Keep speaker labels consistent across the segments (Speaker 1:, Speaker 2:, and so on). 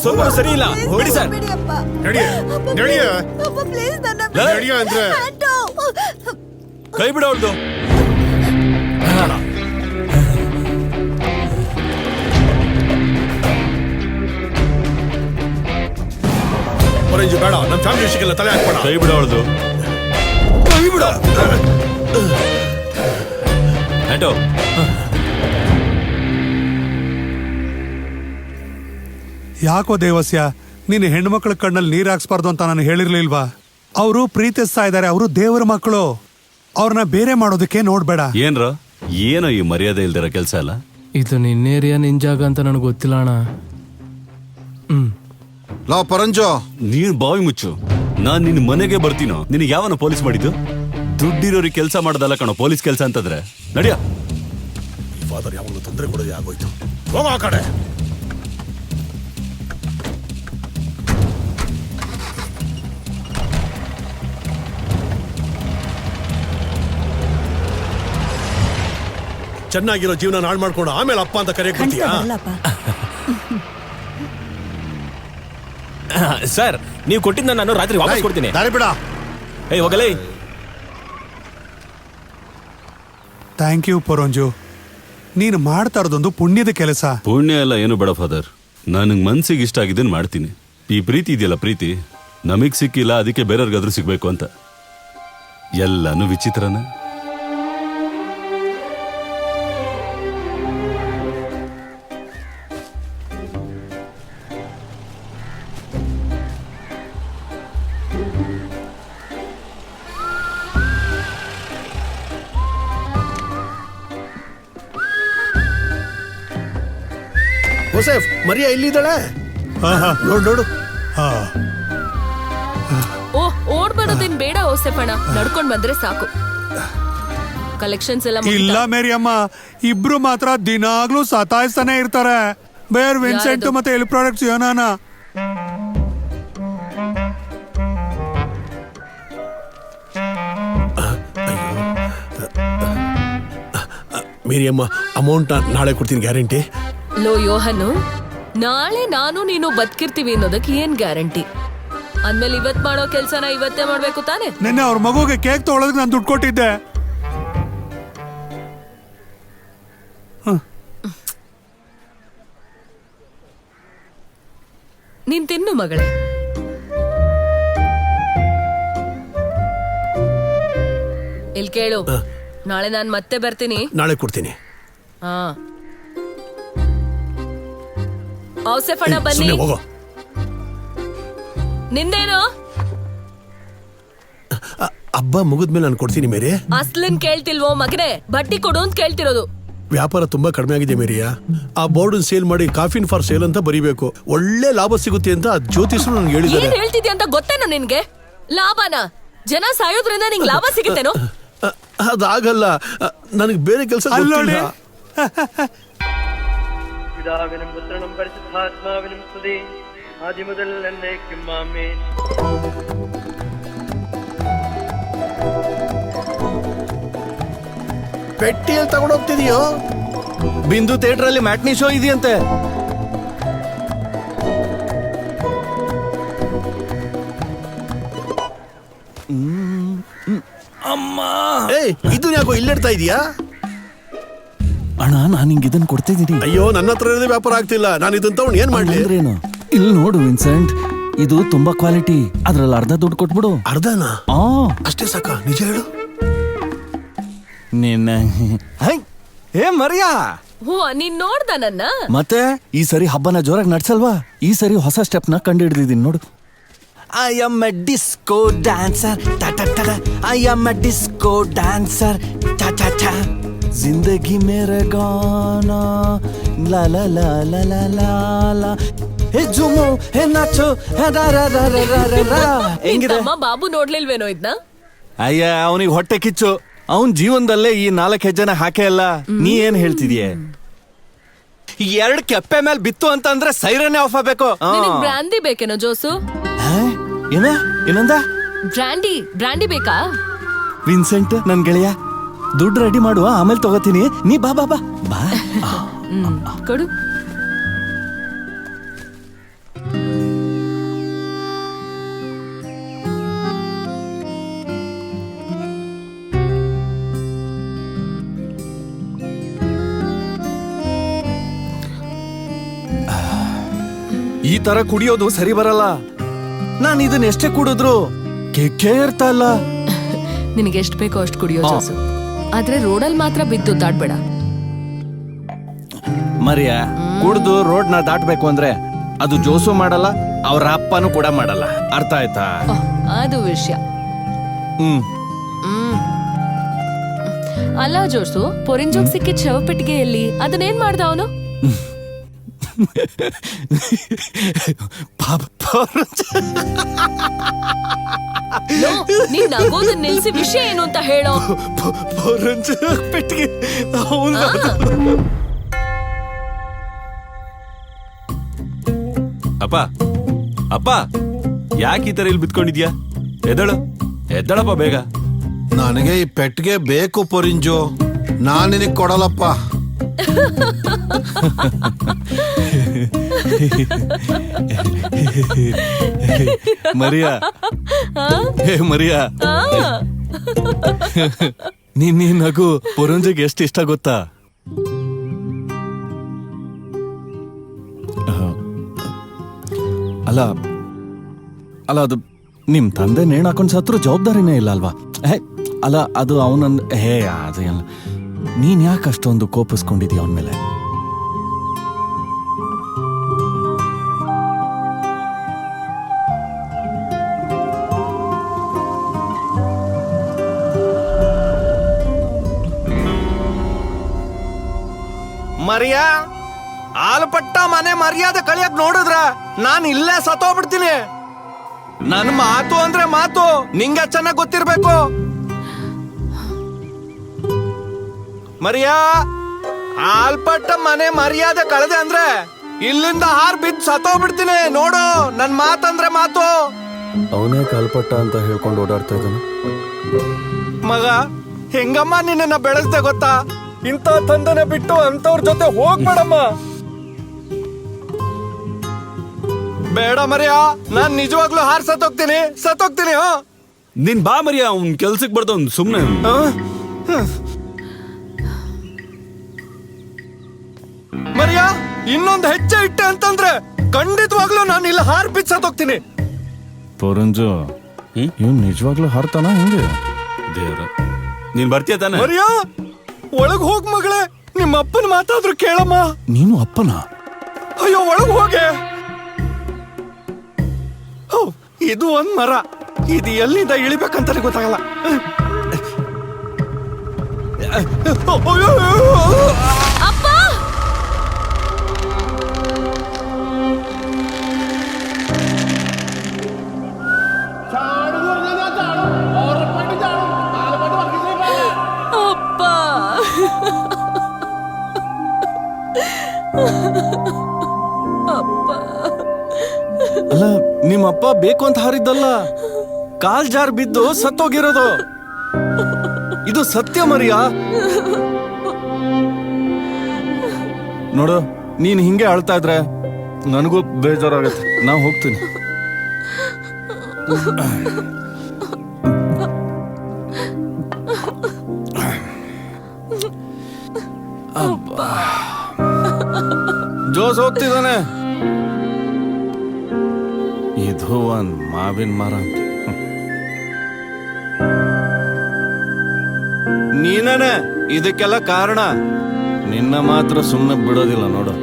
Speaker 1: ಸ್ವಲ್ಪ ಸರಿ ಇಲ್ಲ. ಬಿಡಿ ಸರ್.
Speaker 2: ಅಂದ್ರೆ
Speaker 1: ಕೈ ಬಿಡ ಅವ್ರದ್ದು.
Speaker 2: ಬೇಡ, ನಮ್ ಫ್ಯಾಮಿಲಿ ವಿಷಯಕ್ಕೆಲ್ಲ ತಲೆ ಹಾಕ್ಬೇಡ.
Speaker 1: ಕೈ ಬಿಡ ಅವ್ರದ್ದು.
Speaker 2: ಕೈ ಬಿಡ.
Speaker 1: ಆಟೋ
Speaker 3: ಯಾಕೋ ದೇವಸ್ಯ, ನೀನು ಹೆಣ್ಮಕ್ಳ ಕಣ್ಣಲ್ಲಿ ನೀರ್ ಹಾಕ್ಸ್ಬಾರ್ದು ಅಂತ ನಾನು ಹೇಳಿರ್ಲಿಲ್ವಾ? ಅವರು ಪ್ರೀತಿಸ್ತಾ ಇದ್ದಾರೆ, ಅವರು ದೇವರ ಮಕ್ಕಳು, ಅವ್ರನ್ನ ಬೇರೆ ಮಾಡೋದಕ್ಕೆ ನೋಡ್ಬೇಡ.
Speaker 1: ಏನ್ರ ಏನೋ ಈ ಮರ್ಯಾದೆ ಇಲ್ದಿರ ಕೆಲ್ಸ ಅಲ್ಲ.
Speaker 4: ಇದು ನಿನ್ನ ಏರಿಯಾ ನಿನ್ ಜಾಗ ಅಂತ ನನಗೆ ಗೊತ್ತಿಲ್ಲ ಅಣ್ಣ.
Speaker 5: ಲಾ ಪರಂಜೋ,
Speaker 1: ನೀನ್ ಬಾವಿ ಮುಚ್ಚು. ನಾನ್ ನಿನ್ ಮನೆಗೆ ಬರ್ತೀನೋ. ನಿನಗೆ ಯಾವನ ಪೊಲೀಸ್ ಮಾಡಿದ್ದು? ದುಡ್ಡಿರೋರಿಗೆ ಕೆಲಸ ಮಾಡೋದಲ್ಲ ಕಣೋ ಪೊಲೀಸ್ ಕೆಲಸ ಅಂತಂದ್ರೆ. ನಡಿಯ.
Speaker 2: ಈ ಫಾದರ್ ಯಾವಾಗಲೂ ತೊಂದರೆ ಕೊಡೋದೇ ಆಗೋಯ್ತು. ಹೋಗ ಆ ಕಡೆ. ಚೆನ್ನಾಗಿರೋ ಜೀವನ ಹಾಳು ಮಾಡ್ಕೊಂಡು ಆಮೇಲೆ ಅಪ್ಪ ಅಂತ ಕರೆಯಕ್ಕೆ ಬರ್ತೀಯಾ?
Speaker 1: ಸರ್, ನೀವು ಕೊಟ್ಟಿದ್ದ ನಾನು ರಾತ್ರಿ ವಾಪಸ್ ಕೊಡ್ತೀನಿ.
Speaker 2: ದಾರಿ ಬಿಡ.
Speaker 1: ಏಯ್ ಹೋಗಲೇ.
Speaker 3: ಥ್ಯಾಂಕ್ ಯು ಪರಂಜು, ನೀನು ಮಾಡ್ತಾ ಇರೋದೊಂದು ಪುಣ್ಯದ ಕೆಲಸ.
Speaker 1: ಪುಣ್ಯ ಎಲ್ಲ ಏನು ಬೇಡ ಫಾದರ್, ನನಗೆ ಮನ್ಸಿಗೆ ಇಷ್ಟ ಆಗಿದ್ದೇನು ಮಾಡ್ತೀನಿ. ಈ ಪ್ರೀತಿ ಇದೆಯಲ್ಲ, ಪ್ರೀತಿ ನಮಗ್ ಸಿಕ್ಕಿಲ್ಲ, ಅದಕ್ಕೆ ಬೇರೆಯವ್ರಿಗಾದ್ರೂ ಸಿಗ್ಬೇಕು ಅಂತ. ಎಲ್ಲಾನು ವಿಚಿತ್ರನ.
Speaker 2: Joseph, Maria ಇಲ್ಲಿದ್ದಾಳೆ. ನೋಡು ನೋಡು.
Speaker 6: ಓ, ಓಡ್ ಬರೋದೇನ್ ಬೇಡ ಓಸೆಫಣ್ಣ, ನಡ್ಕೊಂಡ್ ಬಂದ್ರೆ ಸಾಕು. ಕಲೆಕ್ಷನ್ಸ್ ಎಲ್ಲ
Speaker 3: ಇಲ್ಲ ಮೇರಿಯಮ್ಮ, ಇಬ್ರು ಮಾತ್ರ ದಿನಾಗ್ಲೂ ಸತಾಯಿಸ್ತಾನೆ ಇರ್ತಾರೆ. ಬೇರ್ ವಿನ್ಸೆಂಟ್ ಮತ್ತೆ ಎಲ್ ಪ್ರಾಡಕ್ಟ್ಸ್ ಏನಾನ.
Speaker 2: ಮೇರಿಯಮ್ಮ, ಅಮೌಂಟ್ ನಾಳೆ ಕೊಡ್ತೀನಿ, ಗ್ಯಾರಂಟಿ.
Speaker 6: ಲೋ ಯೋಹನು, ನಾಳೆ ನಾನು ನೀನು ಬದುಕಿರ್ತೀವಿ ಅನ್ನೋದಕ್ಕೆ ಏನ್ ಗ್ಯಾರಂಟಿ? ಅಂದ್ಮೇಲೆ ಇವತ್ ಮಾಡೋ ಕೆಲ್ಸನ ಇವತ್ತೇ ಮಾಡ್ಬೇಕು ತಾನೆ?
Speaker 3: ನಿನ್ನೆ ಅವ್ರ ಮಗುಗೆ ಕೇಕ್ ತಗೊಳೋದಕ್ಕೆ ನಾನು ದುಡ್ಡು ಕೊಟ್ಟಿದ್ದೆ.
Speaker 6: ನೀನ್ ತಿನ್ನು ಮಗಳೇ. ಇಲ್ಲಿ ಕೇಳು, ನಾಳೆ ನಾನ್ ಮತ್ತೆ ಬರ್ತೀನಿ.
Speaker 2: ನಾಳೆ ಕೊಡ್ತೀನಿ.
Speaker 6: ಹಾ, ಔಸೆಫಣ್ಣ ಬನ್ನಿ.
Speaker 2: ಹೋಗೋ.
Speaker 6: ನಿಂದೇನು?
Speaker 2: ಹಬ್ಬ ಮುಗಿದ್ಮೇಲೆ ನಾನು ಕೊಡ್ತೀನಿ ಮೇರಿ.
Speaker 6: ಅಸ್ಲನ್ ಕೇಳ್ತಿಲ್ವೋ ಮಗನೇ? ಬಡ್ಡಿ ಕೊಡು ಅಂತ ಕೇಳ್ತಿರೋದು.
Speaker 2: ವ್ಯಾಪಾರ ತುಂಬಾ ಕಡಿಮೆ ಆಗಿದೆ ಮೇರಿಯಾ. ಆ ಬೋರ್ಡ್ ಸೇಲ್ ಮಾಡಿ ಕಾಫಿನ್ ಫಾರ್ ಸೇಲ್ ಅಂತ ಬರೀಬೇಕು, ಒಳ್ಳೆ ಲಾಭ ಸಿಗುತ್ತೆ ಅಂತ ಜ್ಯೋತಿಷರು ನನ್ಗೆ ಹೇಳಿದ್ದಾರೆ.
Speaker 6: ಏನ್ ಹೇಳ್ತಿದ್ಯಾ ಅಂತ ಗೊತ್ತೇನೋ ನಿನ್ಗೆ? ಲಾಭನ? ಜನ ಸಾಯೋದ್ರಿಂದ ನಿಂಗೆ ಲಾಭ ಸಿಗುತ್ತೇನೋ?
Speaker 2: ಅದಾಗಲ್ಲ, ನನಗೆ ಬೇರೆ ಕೆಲಸ ಗೊತ್ತಿಲ್ಲ.
Speaker 7: പിതാവിനും പുത്രനും പരിശുദ്ധാത്മാവിനും സ്തുതി, ആദിമുതൽ എന്നേക്കും ആമേൻ.
Speaker 2: ಪೆಟ್ಟಿಯಲ್ಲಿ ತಗೊಂಡೋಗ್ತಿದೀಯೋ?
Speaker 4: ಬಿಂದು ಥಿಯೇಟರ್ ಅಲ್ಲಿ ಮ್ಯಾಟ್ನಿ ಶೋ ಇದೆಯಂತೆ.
Speaker 1: ಅಮ್ಮ,
Speaker 2: ಏಯ್, ಇದು ಯಾಕೋ ಇಲ್ಲಿಡ್ತಾ ಇದೀಯಾ?
Speaker 4: ಅಣ್ಣ, ನಾನು ಹಿಂಗ್ ಇದನ್ನ ಕೊಡ್ತಿದ್ದೀನಿ.
Speaker 2: ಅಯ್ಯೋ, ನನ್ನ ಹತ್ರ ಇರೋದೇ ವ್ಯಾಪಾರ ಆಗ್ತಿಲ್ಲ, ನಾನು ಇದನ್ನ ತಗೊಂಡು ಏನ್ ಮಾಡ್ಲಿ?
Speaker 4: ಇಲ್ಲಿ ನೋಡು ವಿನ್ಸೆಂಟ್, ಇದು ತುಂಬಾ ಕ್ವಾಲಿಟಿ, ಅದ್ರಲ್ಲಿ ಅರ್ಧ ದುಡ್ಡು ಕೊಟ್ಬಿಡು.
Speaker 2: ಅರ್ಧನಾ? ಅಷ್ಟೇ ಸಾಕ? ನಿಜ ಹೇಳು.
Speaker 4: ನಿನ್ನ ಏ ಮರಿಯಾ,
Speaker 6: ಹೋ, ನೀನ್ ನೋಡ್ದ ನನ್ನ?
Speaker 4: ಮತ್ತೆ ಈ ಸರಿ ಹಬ್ಬನ ಜೋರಾಗಿ ನಡ್ಸಲ್ವಾ? ಈ ಸರಿ ಹೊಸ ಸ್ಟೆಪ್ ನ ಕಂಡು ಹಿಡಿದಿದ್ದೀನಿ ನೋಡು. I am a disco dancer, I am a disco dancer, ಜಿಂದಗಿ ಮೇರೆ ಗಾನಾ, ಲಾ ಲಾ ಲಾ ಲಾ ಲಾ ಲಾ ಲಾ, ಹೇ ಜುಮೋ ಹೇ ನಾಚೋ ಹೇ ರಾ ರಾ ರಾ ರಾ ರಾ ರಾ. ಹೆಂಗಿದೆ?
Speaker 6: ಅಮ್ಮ ಬಾಬು ನೋಡ್ಲಿಲ್ವೇನೋ ಇದನ್ನ?
Speaker 4: ಅಯ್ಯ, ಅವನಿಗೆ ಹೊಟ್ಟೆ ಕಿಚ್ಚು. ಅವನ್ ಜೀವನದಲ್ಲೇ ಈ 4 ಹೆಜ್ಜೆನ ಹಾಕೇ ಅಲ್ಲ. ನೀ ಏನ್ ಹೇಳ್ತಿದೀಯ? 2 ಕೆಪ್ಪೆ ಮೇಲೆ ಬಿತ್ತು ಅಂತಂದ್ರೆ ಸೈರನ್ನೇ ಆಫ್ ಆಗ್ಬೇಕು.
Speaker 6: ನಿನಗ್ ಬ್ರಾಂಡಿ ಬೇಕೇನೋ ಜೋಸು?
Speaker 4: ಏನಂದ?
Speaker 6: ಬ್ರಾಂಡಿ ಬೇಕಾ?
Speaker 4: ವಿನ್ಸೆಂಟ್, ನನ್ ಗೆಳೆಯ, ದುಡ್ಡು ರೆಡಿ ಮಾಡುವ, ಆಮೇಲೆ ತಗೋತೀನಿ. ನೀ ಬಾ ಬಾ ಬಾ ಬಾ.
Speaker 6: ಕೊಡು.
Speaker 4: ಈ ತರ ಕುಡಿಯೋದು ಸರಿ ಬರಲ್ಲ. ನಾನು ಇದನ್ನ ಎಷ್ಟೇ ಕುಡಿದ್ರು ಕೆಕ್ಕೆ ಇರ್ತಾ ಇಲ್ಲ.
Speaker 6: ನಿನಗೆ ಎಷ್ಟು ಬೇಕೋ ಅಷ್ಟು ಕುಡಿಯೋ ಜೋಸು. ಆದ್ರೆ ರೋಡಲ್ಲಿ ಮಾತ್ರ ಬಿದ್ದು ದಾಟ್ಬೇಡ.
Speaker 4: ಮರಿಯ ಕುಡ್ದು ರೋಡ್ನ ದಾಟ್ಬೇಕು ಅಂದ್ರೆ ಅದು ಜೋಸು ಮಾಡಲ್ಲ, ಅವ್ರ ಅಪ್ಪನೂ ಕೂಡ ಮಾಡಲ್ಲ. ಅರ್ಥ ಆಯ್ತಾ?
Speaker 6: ಅದು ವಿಷಯ.
Speaker 4: ಹ್ಮ್.
Speaker 6: ಅಲ್ಲ ಜೋಸು, ಪೊರಿಂಜೋಗ್ ಸಿಕ್ಕಿದ್ ಶವಪೆಟ್ಟಿಗೆ ಎಲ್ಲಿ? ಅದನ್ನೇನ್ ಮಾಡ್ದ ಅವನು? ನೀನ್ ನಗೋದನ್ನ ನಿಲ್ಸಿ ವಿಷಯ ಏನು ಅಂತ ಹೇಳೋ.
Speaker 4: ಪೆಟ್ಟಿಗೆ
Speaker 1: ಅಪ್ಪ ಅಪ್ಪ, ಯಾಕೆ ಈ ತರ ಇಲ್ಲಿ ಬಿತ್ಕೊಂಡಿದ್ಯಾ? ಎದ್ದಳಪ್ಪ ಬೇಗ.
Speaker 5: ನನಗೆ ಈ ಪೆಟ್ಟಿಗೆ ಬೇಕು ಪೊರಿಂಜು, ನಾನ್ ನಿನಗ್ ಕೊಡಲ್ಲಪ್ಪ.
Speaker 4: ಮರಿಯಾ, ಮರಿಯಾ, ನೀನ್ ನಗು ಪೊರಂಜಿಗೆ ಎಷ್ಟು ಇಷ್ಟ ಗೊತ್ತಾ? ಅಲ್ಲ ಅಲ್ಲ ಅದು ನಿಮ್ ತಂದೆ ನೇಣ್ ಹಾಕೊಂಡ್ ಸತ್ರು ಜವಾಬ್ದಾರಿನೇ ಇಲ್ಲ ಅಲ್ವಾ? ಅಲ್ಲ ಅದು ಅವನಂದ್ ಅದೇಲ್ಲ. ನೀನ್ ಯಾಕೆ ಅಷ್ಟೊಂದು ಕೋಪಿಸ್ಕೊಂಡಿದೀಯ ಅವನ ಮೇಲೆ? ಮರಿಯಾ, ಆಲ್ಪಟ್ಟ ಮನೆ ಮರ್ಯಾದೆ ಕಳಿಯಕ್ ನೋಡಿದ್ರ ನಾನ್ ಇಲ್ಲೇ ಸತ್ತೋಗ್ಬಿಡ್ತೀನಿ. ನನ್ ಮಾತು ಅಂದ್ರೆ ಮಾತು, ನಿಂಗೆ ಚೆನ್ನಾಗ್ ಗೊತ್ತಿರ್ಬೇಕು. ಮರಿಯಾ, ಆಲ್ಪಟ್ಟ ಮನೆ ಮರ್ಯಾದೆ ಕಳೆದೆ ಅಂದ್ರೆ ಇಲ್ಲಿಂದ ಹಾರ್ ಬಿದ್ದು ಸತ್ತೋಗ್ಬಿಡ್ತೀನಿ. ನೋಡು, ನನ್ ಮಾತಂದ್ರೆ ಮಾತು.
Speaker 8: ಅವನೇ ಕಾಲ್ಪಟ್ಟ ಅಂತ ಹೇಳ್ಕೊಂಡು ಓಡಾಡ್ತಾ ಇದ್ದಾನೆ.
Speaker 4: ಮಗ, ಹೆಂಗಮ್ಮ ನಿನ್ನ ಬೆಳೆಸ್ದೆ ಗೊತ್ತಾ? ಇಂಥ ತಂದನೆ ಬಿಟ್ಟು ಅಂತವ್ರ ಜೊತೆ ಹೋಗ್ಬೇಡಮ್ಮ. ಬೇಡ ಮರಿಯಾ, ನಾನ್ ನಿಜವಾಗ್ಲೂ ಹಾರ್ ಸತ್ತೋಗ್ತೀನಿ.
Speaker 1: ನೀನ್ ಬಾ ಮರಿಯಾ, ಅವ್ನ್ ಕೆಲ್ಸಕ್ ಬರ್ದವ್ನ್ ಸುಮ್ನೆ.
Speaker 4: ಮರಿಯಾ, ಇನ್ನೊಂದು ಹೆಜ್ಜೆ ಇಟ್ಟೆ ಅಂತಂದ್ರೆ ಖಂಡಿತವಾಗ್ಲೂ ನಾನು ಇಲ್ಲ ಹಾರ್ ಬಿದ್ದು ಸತ್ತೋಗ್ತೀನಿ. ಪೊರಂಜು, ಇವ್ ನಿಜವಾಗ್ಲೂ ಹಾರ್ತಾನ ಹೆಂಗೆ?
Speaker 1: ದೇವ್ರ, ನೀನ್ ಬರ್ತೀಯ ತಾನೆ?
Speaker 4: ಮರಿಯಾ, ಒಳಗ್ ಹೋಗ್ ಮಗಳೇ, ನಿಮ್ಮ ಅಪ್ಪನ ಮಾತಾದ್ರೂ ಕೇಳಮ್ಮ. ನೀನು ಅಪ್ಪನ? ಅಯ್ಯೋ, ಒಳಗ್ ಹೋಗೆ. ಇದು ಒಂದ್ ಮರ, ಇದು ಎಲ್ಲಿಂದ ಇಳಿಬೇಕಂತಾನೆ ಗೊತ್ತಾಗಲ್ಲ.
Speaker 6: ಅಪ್ಪ,
Speaker 4: ಅಲ್ಲ, ನಿಮ್ಮಪ್ಪ ಬೇಕು ಅಂತ ಹಾರಿದ್ದಲ್ಲ, ಕಾಲ್ ಜಾರ್ ಬಿದ್ದು ಸತ್ತೋಗಿರೋದು. ಇದು ಸತ್ಯ ಮರಿಯಾ. ನೋಡು, ನೀನ್ ಹಿಂಗೆ ಅಳ್ತಾ ಇದ್ರೆ ನನಗೂ ಬೇಜಾರಾಗತ್ತೆ. ನಾ ಹೋಗ್ತೀನಿ. ಜೋಸ್ ಹೋಗ್ತಿದ್ದಾನೆ. ಇದು ಒಂದ್ ಮಾವಿನ ಮರ ಅಂತ. ನೀನೇ ಇದಕ್ಕೆಲ್ಲ ಕಾರಣ. ನಿನ್ನ ಮಾತ್ರ ಸುಮ್ಮನೆ ಬಿಡೋದಿಲ್ಲ ನೋಡು.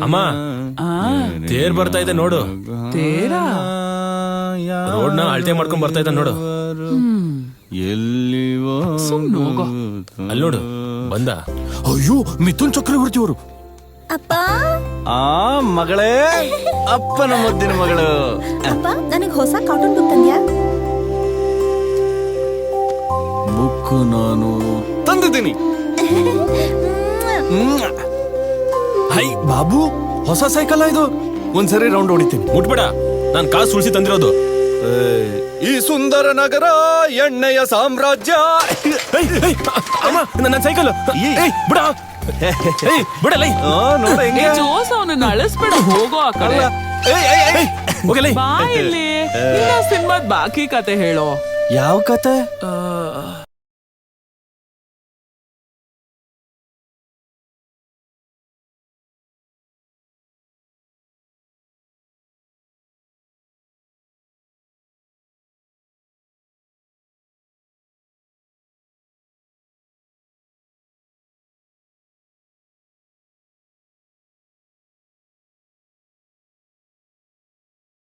Speaker 9: ಅಮ್ಮ, ತೇರ್ ಬರ್ತಾ ಇದೆ ನೋಡು. ರೋಡ್ನ ಅಳತೆ ಮಾಡ್ಕೊಂಡ್ ಬರ್ತಾ ಇದ್ದ ನೋಡು.
Speaker 4: ಎಲ್ಲಿವೋ
Speaker 9: ಅಲ್ಲಿ ನೋಡು, ಬಂದ.
Speaker 4: ಅಯ್ಯೋ, ಮಿಥುನ್ ಚಕ್ರವರ್ತಿ ಅವರು.
Speaker 10: ಅಪ್ಪ,
Speaker 4: ಆ ಮಗಳೇ, ಅಪ್ಪನ ಮುದ್ದಿನ ಮಗಳು.
Speaker 10: ಅಪ್ಪ, ನನಗೆ ಹೊಸ ಕಾರ್ಟೂನ್ ಬುಕ್ ತಂದ್ಯಾ?
Speaker 4: ಬುಕ್ ನಾನು ತಂದಿದ್ದೀನಿ. ಹೈ ಬಾಬು, ಹೊಸ ಸೈಕಲ್ ಇದು. ಒಂದ್ಸರಿ ರೌಂಡ್ ಹೊಡಿತೀನಿ.
Speaker 9: ಮುಟ್ಬೇಡ, ನಾನ್ ಕಾಸು ಉಳಿಸಿ ತಂದಿರೋದು.
Speaker 4: ಈ ಸುಂದರ ನಗರ ಎಣ್ಣೆಯ ಸಾಮ್ರಾಜ್ಯ.
Speaker 9: ಅಮ್ಮ, ನನ್ನ ಸೈಕಲ್ ಬಿಡ, ಬಿಡಲ್ಲ.
Speaker 4: ನೋಡ ಹೆಂಗೆ
Speaker 11: ಜೋಸ್, ಅವನನ್ನ ಅಳಿಸ್ಬೇಡ, ಹೋಗೋ ಆ ಕಡೆ.
Speaker 9: ಹೋಗಲ್ಲ.
Speaker 11: ಬಾ ಇಲ್ಲಿ, ಸಿನಿಮಾದ್ ಬಾಕಿ ಕತೆ ಹೇಳೋ.
Speaker 4: ಯಾವ ಕತೆ